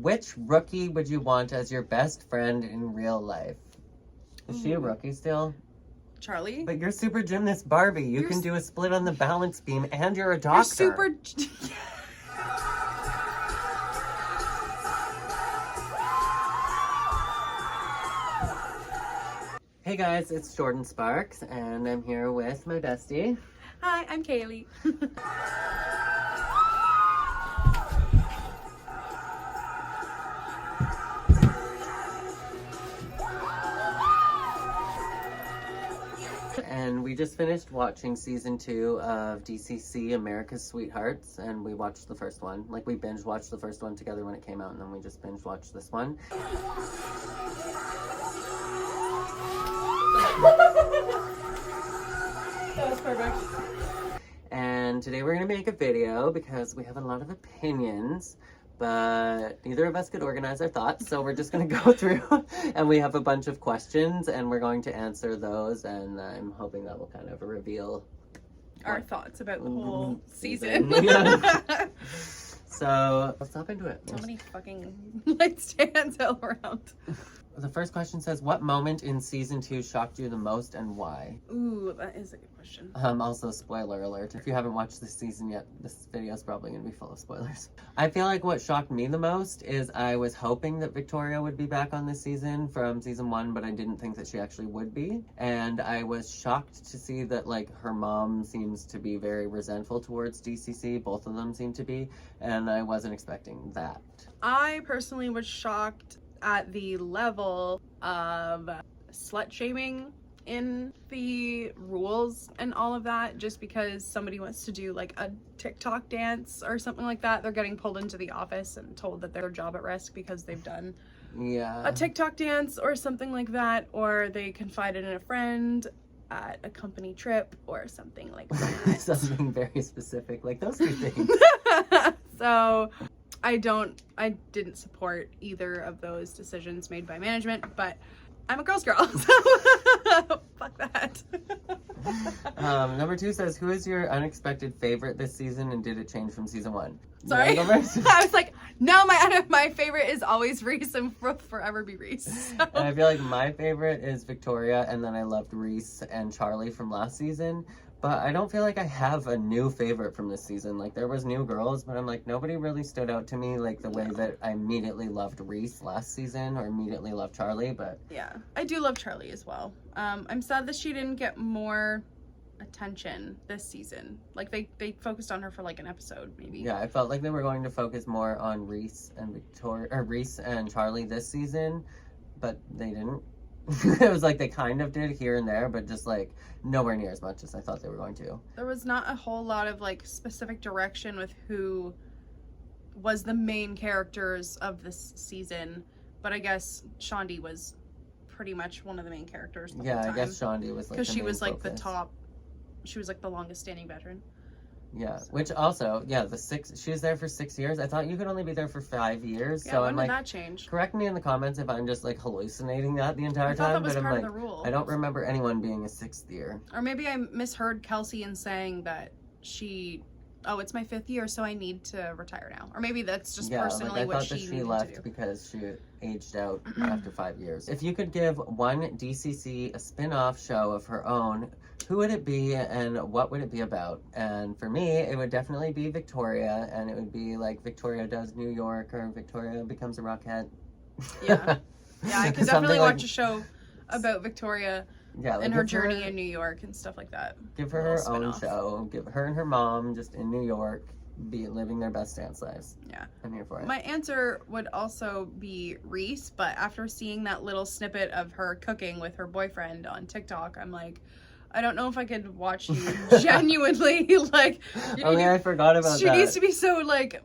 Which rookie would you want as your best friend in real life? Is she a rookie still? Charlie? But you're super gymnast Barbie. You can do a split on the balance beam and you're a doctor. You're super... Hey guys, it's Jordan Sparks and I'm here with my bestie. Hi, I'm Kaylee. And we just finished watching season 2 of DCC America's Sweethearts, and we watched the first one. Like, we binge watched the first one together when it came out, and then we just binge watched this one. That was perfect. And today we're going to make a video because we have a lot of opinions, but neither of us could organize our thoughts, so we're just going to go through and we have a bunch of questions and we're going to answer those, and I'm hoping that will kind of reveal our thoughts about the whole season. Yeah. So let's hop into it. So many fucking light stands all around. The first question says, what moment in season 2 shocked you the most and why? Ooh, that is a good question. Also, spoiler alert. If you haven't watched this season yet, this video is probably going to be full of spoilers. I feel like what shocked me the most is I was hoping that Victoria would be back on this season from season 1, but I didn't think that she actually would be. And I was shocked to see that, like, her mom seems to be very resentful towards DCC. Both of them seem to be. And I wasn't expecting that. I personally was shocked at the level of slut shaming in the rules and all of that. Just because somebody wants to do like a TikTok dance or something like that, they're getting pulled into the office and told that their job at risk because they've done a TikTok dance or something like that, or they confided in a friend at a company trip or something like that. Something very specific, like those two things. So I didn't support either of those decisions made by management, but I'm a girl's girl, so fuck that. Number 2 says, who is your unexpected favorite this season and did it change from season 1? Sorry. I was like, no, my favorite is always Reese and will forever be Reese. So. And I feel like my favorite is Victoria, and then I loved Reese and Charlie from last season. But I don't feel like I have a new favorite from this season. Like, there was new girls, but I'm like, nobody really stood out to me like the way that I immediately loved Reese last season or immediately loved Charlie, but... Yeah, I do love Charlie as well. I'm sad that she didn't get more attention this season. Like, they focused on her for like an episode, maybe. Yeah, I felt like they were going to focus more on Reese and Reese and Charlie this season, but they didn't. It was like they kind of did here and there, but just like nowhere near as much as I thought they were going to. There was not a whole lot of like specific direction with who was the main characters of this season, but I guess Shaundi was pretty much one of the main characters the whole time. I guess Shaundi was like because she was like focus. the top. She was like the longest standing veteran. Yeah, so. Which also, she was there for 6 years. I thought you could only be there for 5 years. Yeah, so when I'm did like, that change? Correct me in the comments if I'm just like hallucinating that the entire I thought time. that was but part I'm of like, the rule. I don't remember anyone being a 6th year. Or maybe I misheard Kelsey in saying that it's my 5th year, so I need to retire now. Or maybe that's just personally what she needed to do. I thought that she left because she aged out after 5 years. If you could give one DCC a spin-off show of her own, who would it be and what would it be about? And for me, it would definitely be Victoria, and it would be like Victoria does New York or Victoria becomes a rockhead. Yeah. Yeah, I could definitely watch a show about Victoria and her journey in New York and stuff like that. Give her her own show. Give her and her mom just in New York living their best dance lives. Yeah. I'm here for it. My answer would also be Reese, but after seeing that little snippet of her cooking with her boyfriend on TikTok, I'm like, I don't know if I could watch you genuinely, like... I forgot about that. She needs to be so, like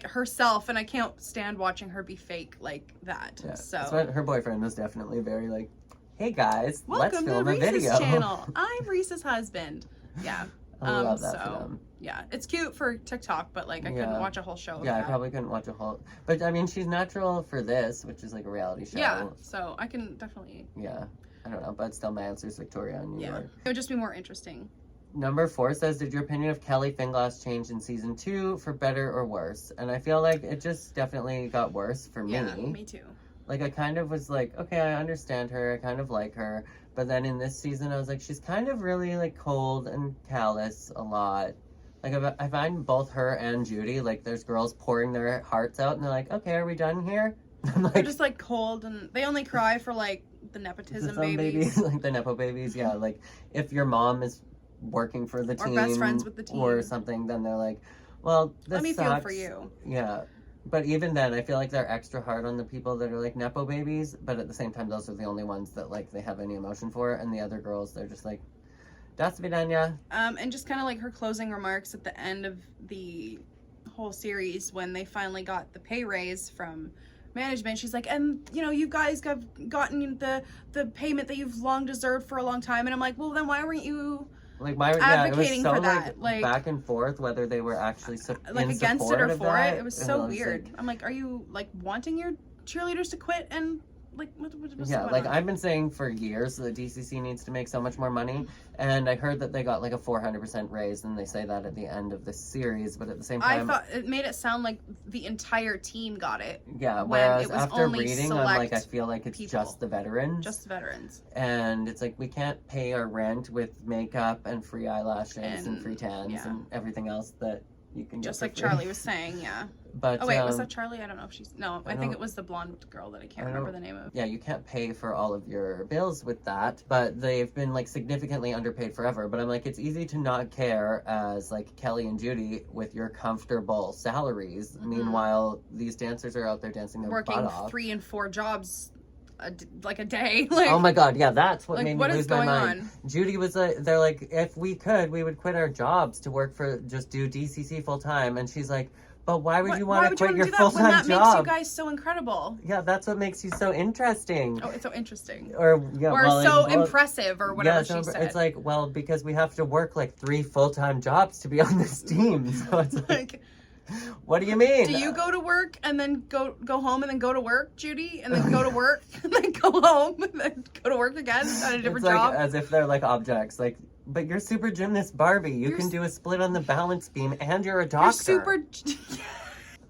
herself, and I can't stand watching her be fake like that. Yeah. So that's what her boyfriend was definitely very like, hey guys, welcome let's film to a Reese's video. channel. I'm Reese's husband. Yeah. I love that for them. Yeah, it's cute for TikTok, but like I couldn't watch a whole show. I probably couldn't watch a whole. But I mean, she's natural for this, which is like a reality show. Yeah, so I can definitely. Yeah, I don't know, but still, my answer is Victoria in New York. It would just be more interesting Number 4 says, did your opinion of Kelly Finlass change in season 2 for better or worse? And I feel like it just definitely got worse for me. Yeah, me too. Like, I kind of was like, okay, I understand her, I kind of like her. But then in this season, I was like, she's kind of really, like, cold and callous a lot. Like, I find both her and Judy, like, there's girls pouring their hearts out, and they're like, okay, are we done here? I'm like, they're just, like, cold, and they only cry for, like, the nepotism babies. Like, the nepo babies, yeah. Like, if your mom is working for the team. Or best friends with the team. Or something, then they're like, well, this Let me sucks. feel for you. Yeah. But even then, I feel like they're extra hard on the people that are, like, nepo babies, but at the same time, those are the only ones that, like, they have any emotion for, and the other girls, they're just like, das vidanya. And just kind of, like, her closing remarks at the end of the whole series, when they finally got the pay raise from management, she's like, and, you know, you guys have gotten the payment that you've long deserved for a long time, and I'm like, well, then why weren't you... Like, advocating it was so, for that, like back and forth whether they were actually like against it or for that. it. It was so weird. Like, I'm like, are you like wanting your cheerleaders to quit and like what's yeah, going like on? I've been saying for years that DCC needs to make so much more money, and I heard that they got like a 400% raise, and they say that at the end of this series, but at the same time, I thought it made it sound like the entire team got it. Yeah, whereas after reading, I'm like, I feel like it's just the veterans. Just the veterans. And it's like, we can't pay our rent with makeup and free eyelashes and free tans and everything else that you can get just like free. Charlie was saying, yeah. But, oh wait, was that Charlie? I don't know if she's... No, I think it was the blonde girl that I can't remember the name of. Yeah, you can't pay for all of your bills with that, but they've been, like, significantly underpaid forever. But I'm like, it's easy to not care as, like, Kelly and Judy with your comfortable salaries. Mm-hmm. Meanwhile, these dancers are out there dancing their butt off. Working 3 and 4 jobs like a day. Like, oh my god, yeah, that's what like, made me lose my mind. Judy was like, they're like, if we could, we would quit our jobs to work for, just do DCC full time. And she's like, but why would you want to quit your full-time job? That makes you guys so incredible. Yeah, that's what makes you so interesting. Oh, it's so interesting. Or so impressive, or whatever she said. It's like, well, because we have to work like 3 full-time jobs to be on this team. So it's like, what do you mean? Do you go to work and then go home and then go to work, Judy, and then go to work and then go home and then go to work again at a different job? As if they're like objects, like. But you're super gymnast Barbie. You can do a split on the balance beam, and you're a doctor.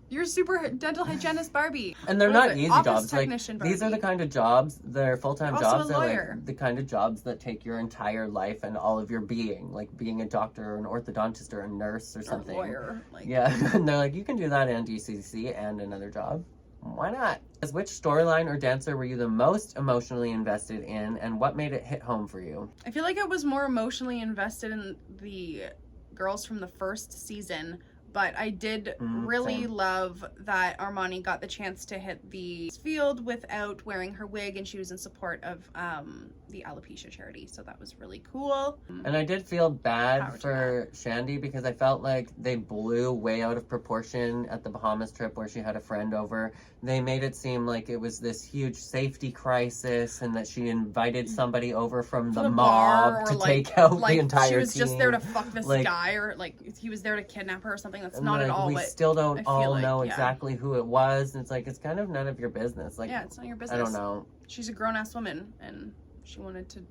You're super dental hygienist Barbie. And they're not easy jobs. Like, Barbie. These are the kind of jobs, they're full-time jobs. Also a lawyer. They're like the kind of jobs that take your entire life and all of your being. Like being a doctor or an orthodontist or a nurse or something. Or a lawyer. Like... Yeah, and they're like, you can do that and DCC and another job. Why not? Which storyline or dancer were you the most emotionally invested in, and what made it hit home for you? I feel like I was more emotionally invested in the girls from the first season, but I did really love that Armani got the chance to hit the field without wearing her wig, and she was in support of the alopecia charity, so that was really cool. And I did feel bad for Shandy because I felt like they blew way out of proportion at the Bahamas trip where she had a friend over. They made it seem like it was this huge safety crisis and that she invited somebody over from the mob to take out the entire team. She was just there to fuck this guy, or like he was there to kidnap her or something. That's not at all. We still don't all know exactly who it was. And it's like, it's kind of none of your business. Like, yeah, it's not your business. I don't know. She's a grown-ass woman, and she wanted to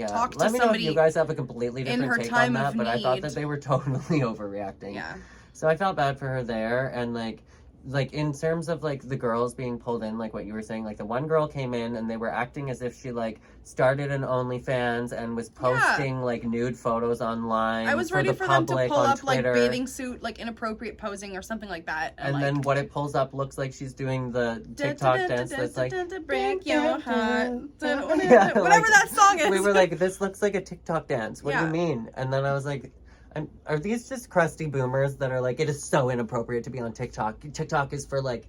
talk to somebody. Let me know if you guys have a completely different take on that, but I thought that they were totally overreacting. Yeah. So I felt bad for her there, and like in terms of like the girls being pulled in, like what you were saying, like the one girl came in and they were acting as if she like started an OnlyFans and was posting like nude photos online. I was ready for them to pull up like bathing suit, like inappropriate posing or something like that. And then what it pulls up looks like she's doing the TikTok dance that's like break your heart. Whatever that song is. We were like, this looks like a TikTok dance. What do you mean? And then I was like, are these just crusty boomers that are like, it is so inappropriate to be on TikTok? TikTok is for like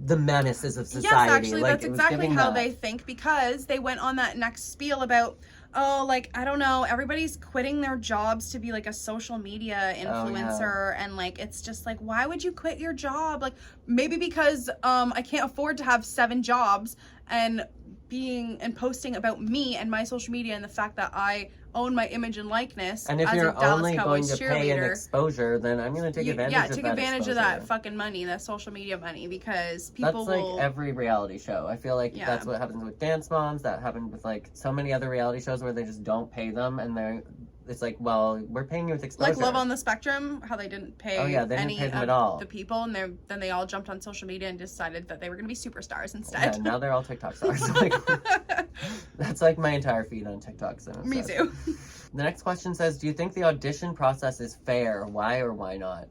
the menaces of society. Yes, actually, like, that's exactly how they think, because they went on that next spiel about, oh, like, I don't know, everybody's quitting their jobs to be like a social media influencer, and like, it's just like, why would you quit your job? Like, maybe because I can't afford to have 7 jobs and posting about me and my social media and the fact that I own my image and likeness. And if you're only going to pay an exposure, then I'm going to take advantage of that. Yeah, take advantage of that fucking money, that social media money, because people That's like every reality show. I feel like that's what happens with Dance Moms. That happened with like so many other reality shows where they just don't pay them, and It's like, well, we're paying you with exposure. Like Love on the Spectrum, how they didn't pay they didn't pay them at all. The people, and then they all jumped on social media and decided that they were going to be superstars instead. Yeah, now they're all TikTok stars. Like, that's like my entire feed on TikTok. So Me too. The next question says, do you think the audition process is fair? Why or why not?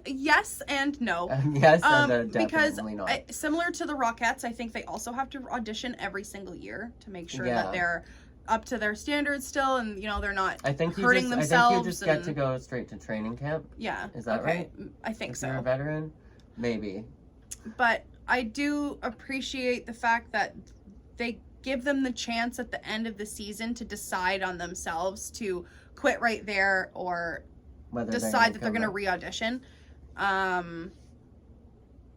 Yes and no. Yes and definitely because not. Similar to the Rockettes, I think they also have to audition every single year to make sure Yeah. that they're up to their standards still, and they're not hurting themselves. I think you just get to go straight to training camp. Yeah. Is that right? I think if so. You're a veteran? Maybe. But I do appreciate the fact that they give them the chance at the end of the season to decide on themselves to quit right there or decide that they're going to re-audition.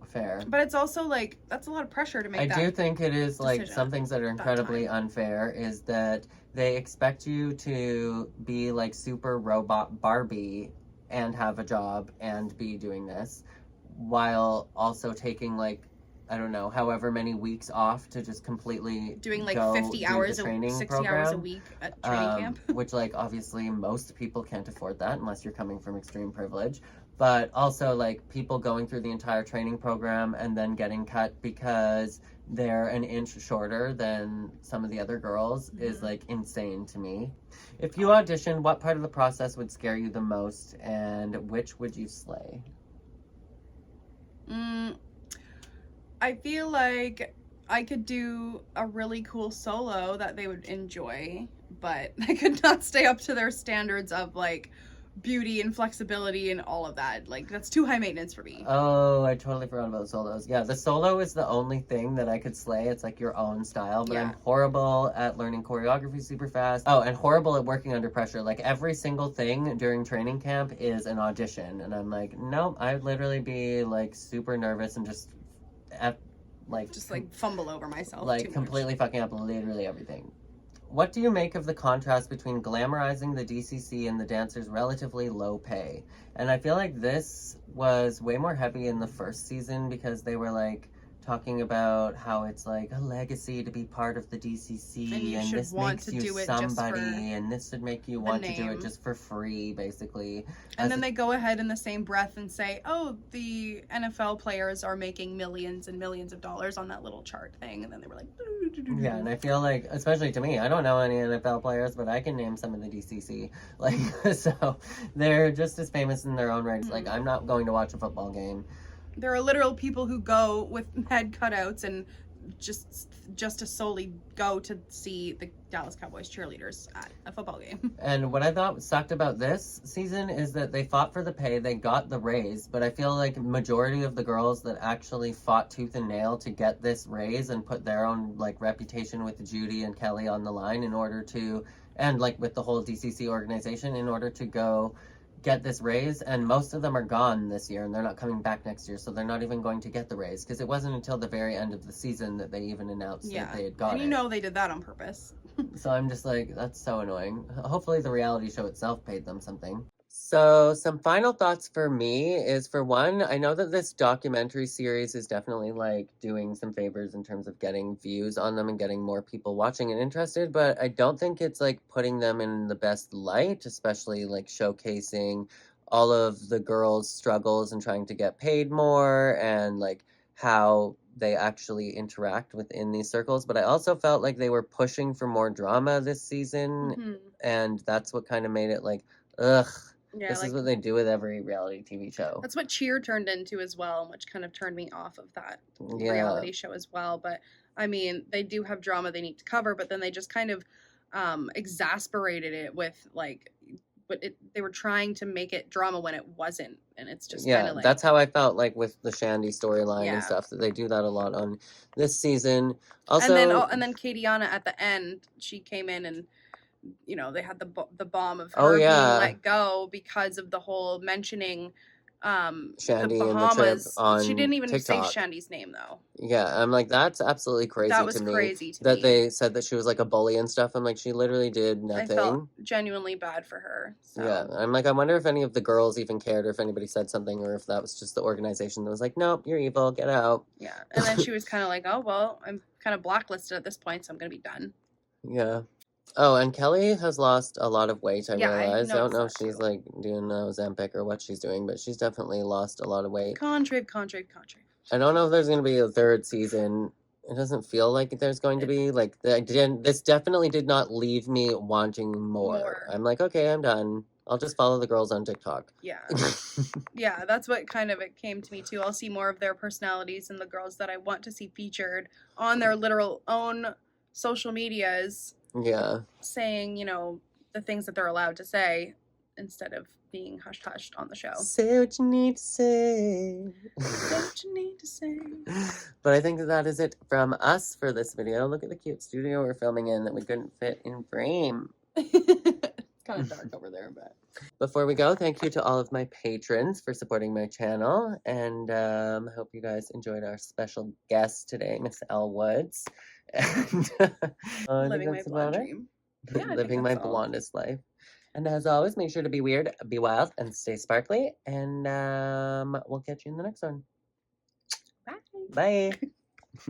Fair. But it's also like, that's a lot of pressure to make I do think it is like decision some things that are incredibly unfair is that they expect you to be like super robot Barbie and have a job and be doing this while also taking like, I don't know, however many weeks off to just completely doing like 50 hours, 60 hours a week at training camp. Which like obviously most people can't afford that unless you're coming from extreme privilege. But also like people going through the entire training program and then getting cut because they're an inch shorter than some of the other girls is like insane to me. If you auditioned, what part of the process would scare you the most and which would you slay? I feel like I could do a really cool solo that they would enjoy, but I could not stay up to their standards of like beauty and flexibility and all of that. Like, that's too high maintenance for me. Oh, I totally forgot about the solos. Yeah, the solo is the only thing that I could slay. It's like your own style, but I'm horrible at learning choreography super fast. Oh, and horrible at working under pressure. Like, every single thing during training camp is an audition, and I'm like, nope, I'd literally be like super nervous and just fumble over myself. Like, completely fucking up literally everything. What do you make of the contrast between glamorizing the DCC and the dancers' relatively low pay? And I feel like this was way more heavy in the first season because they were like talking about how it's like a legacy to be part of the DCC and this makes you somebody and this would make you want to do it just for free, basically. And then they go ahead in the same breath and say, oh, the NFL players are making millions and millions of dollars on that little chart thing. And then they were like, yeah, and I feel like, especially to me, I don't know any NFL players, but I can name some of the DCC. Like, so they're just as famous in their own rights. Like, I'm not going to watch a football game. There are literal people who go with head cutouts and just to solely go to see the Dallas Cowboys cheerleaders at a football game. And what I thought sucked about this season is that they fought for the pay, they got the raise, but I feel like majority of the girls that actually fought tooth and nail to get this raise and put their own like reputation with Judy and Kelly on the line in order to, and like with the whole DCC organization in order to go get this raise, and most of them are gone this year and they're not coming back next year, so they're not even going to get the raise because it wasn't until the very end of the season that they even announced that they had got it. And they did that on purpose. So I'm just like, that's so annoying. Hopefully the reality show itself paid them something. So some final thoughts for me is, for one, I know that this documentary series is definitely like doing some favors in terms of getting views on them and getting more people watching and interested, but I don't think it's like putting them in the best light, especially like showcasing all of the girls' struggles and trying to get paid more and like how they actually interact within these circles. But I also felt like they were pushing for more drama this season, and that's what kind of made it like, ugh. Yeah, this is what they do with every reality TV show. That's what Cheer turned into as well, which kind of turned me off of that reality show as well. But, I mean, they do have drama they need to cover, but then they just kind of exasperated it with, like, they were trying to make it drama when it wasn't. And it's just kind of like... that's how I felt like with the Shandy storyline and stuff, that they do that a lot on this season. Also, and then Katiana at the end, she came in and... they had the bomb of her being let go because of the whole mentioning Shandy the Bahamas. And the trip on she didn't even TikTok. say Shandy's name though. Yeah, I'm like, that's absolutely crazy to me. That was crazy to me. That they said that she was like a bully and stuff. I'm like, she literally did nothing. I felt genuinely bad for her. So. Yeah, I'm like, I wonder if any of the girls even cared, or if anybody said something, or if that was just the organization that was like, nope, you're evil, get out. Yeah, and then she was kind of like, oh, well, I'm kind of blacklisted at this point, so I'm going to be done. Yeah. Oh, and Kelly has lost a lot of weight, I realize. I don't know if that she's, too. like, doing Ozempic or what she's doing, but she's definitely lost a lot of weight. Contrive. I don't know if there's going to be a third season. It doesn't feel like there's going to be. Like, this definitely did not leave me wanting more. I'm like, okay, I'm done. I'll just follow the girls on TikTok. Yeah. Yeah, that's what kind of it came to me too. I'll see more of their personalities and the girls that I want to see featured on their literal own social medias. Yeah. Saying, you know, the things that they're allowed to say instead of being hushed on the show. Say what you need to say. Say what you need to say. But I think that is it from us for this video. Look at the cute studio we're filming in that we couldn't fit in frame. It's kind of dark over there, but... Before we go, thank you to all of my patrons for supporting my channel. And I hope you guys enjoyed our special guest today, Miss Elle Woods. And living my blonde dream. Yeah, living my blondest life. And as always, make sure to be weird, be wild, and stay sparkly. And we'll catch you in the next one. Bye. Bye.